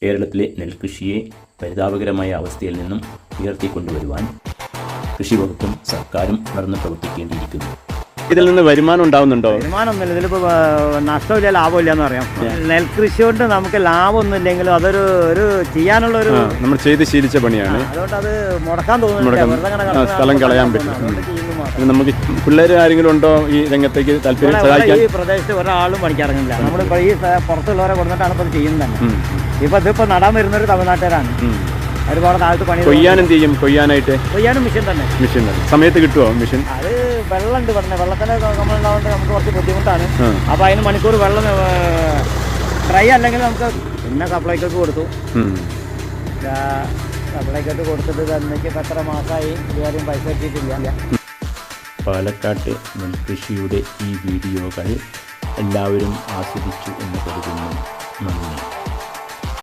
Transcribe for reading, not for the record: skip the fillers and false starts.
കേരളത്തിലെ നെൽകൃഷിയെ പരിതാപകരമായ അവസ്ഥയിൽ നിന്നും ഉയർത്തിക്കൊണ്ടുവരുവാൻ കൃഷി വകുപ്പും സർക്കാരും ഉണർന്ന് പ്രവർത്തിക്കേണ്ടിയിരിക്കുന്നു. ഇതിൽ നിന്ന് വരുമാനം ഉണ്ടാവുന്നുണ്ടോ? വരുമാനമൊന്നുമില്ല. ഇതിലിപ്പോൾ നഷ്ടമില്ല ലാഭമില്ല എന്ന് പറയാം. നെൽകൃഷി കൊണ്ട് നമുക്ക് ലാഭമൊന്നും ഇല്ലെങ്കിലും അതൊരു ചെയ്യാനുള്ള ഒരു നമ്മൾ ചെയ്ത് ശീലിച്ച പണിയാണ്. അതുകൊണ്ട് അത് മുടക്കാൻ തോന്നുന്നില്ല. സ്ഥലം കളയാൻ പറ്റും. നമുക്ക് പിള്ളേർ ആരെങ്കിലും ഉണ്ടോ ഈ രംഗത്തേക്ക് താല്പര്യം സഹായിക്കാൻ? ഈ പ്രദേശത്ത് ഒരാളും പണിക്കിറങ്ങില്ല. നമ്മളിപ്പോൾ ഈ പുറത്തുള്ളവരെ കൊടുത്തിട്ടാണ് ഇപ്പോൾ ചെയ്യുന്നത് തന്നെ. ഇതിപ്പോൾ നടാൻ വരുന്നൊരു തമിഴ്നാട്ടുകാരാണ്. ഒരുപാട് താഴത്ത് പണി. കൊയ്യാൻ എന്ത് ചെയ്യും? കൊയ്യാനും മിഷൻ തന്നെ. സമയത്ത് കിട്ടുമോ മിഷൻ? അത് വെള്ളമുണ്ട് പറഞ്ഞത്. വെള്ളത്തിൻ്റെ കമ്മലുണ്ടാവുകൊണ്ട് നമുക്ക് കുറച്ച് ബുദ്ധിമുട്ടാണ്. അപ്പോൾ അതിന് മണിക്കൂർ വെള്ളം ഡ്രൈ അല്ലെങ്കിൽ നമുക്ക് പിന്നെ സപ്ലൈക്കൊക്കെ കൊടുത്തു. സപ്ലൈക്കൊക്കെ കൊടുത്തിട്ട് തന്നേക്ക് ഇപ്പം എത്ര മാസമായി ഇതുവരെയും പൈസ കിട്ടിയിട്ടില്ല. പാലക്കാട്ട് നെൽകൃഷിയുടെ ഈ വീഡിയോകൾ എല്ലാവരും ആസ്വദിച്ചു എന്ന് കരുതുന്നു. നന്ദി.